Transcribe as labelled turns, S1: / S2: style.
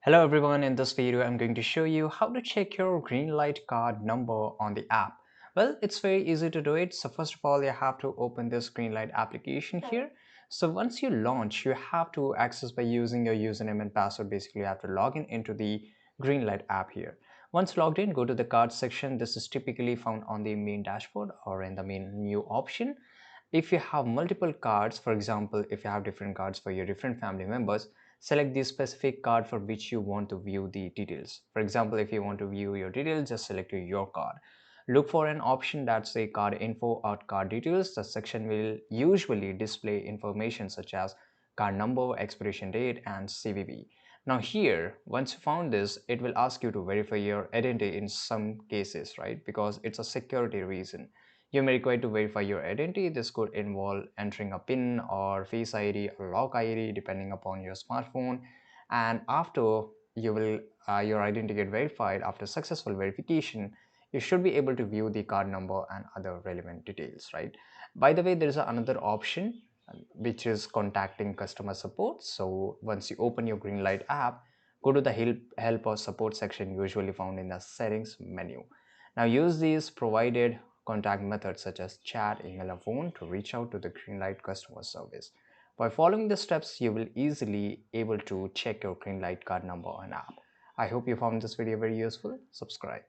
S1: Hello everyone, in this video I'm going to show you how to check your Greenlight card number on the app. Well, it's very easy to do it. So first of all, you have to open this Greenlight application here. So once you launch, you have to access by using your username and password. Basically, you have to log in into the Greenlight app here. Once logged in, go to the card section. This is typically found on the main dashboard or in the main new option. If you have multiple cards, for example, if you have different cards for your different family members, select the specific card for which you want to view the details. For example, if you want to view your details, just select your card. Look for an option that say card info or card details. The section will usually display information such as card number, expiration date, and CVV. Now here, once you found this, it will ask you to verify your identity in some cases, right? Because it's a security reason. You may require to verify your identity. This could involve entering a PIN or Face ID or Lock ID depending upon your smartphone. And after your identity get verified, after successful verification, you should be able to view the card number and other relevant details, right? By the way, there is another option which is contacting customer support. So once you open your Greenlight app, go to the help or support section usually found in the settings menu. Now use these provided contact methods such as chat, email, or phone to reach out to the Greenlight customer service. By following the steps, you will easily able to check your Greenlight card number on app. I hope you found this video very useful. Subscribe.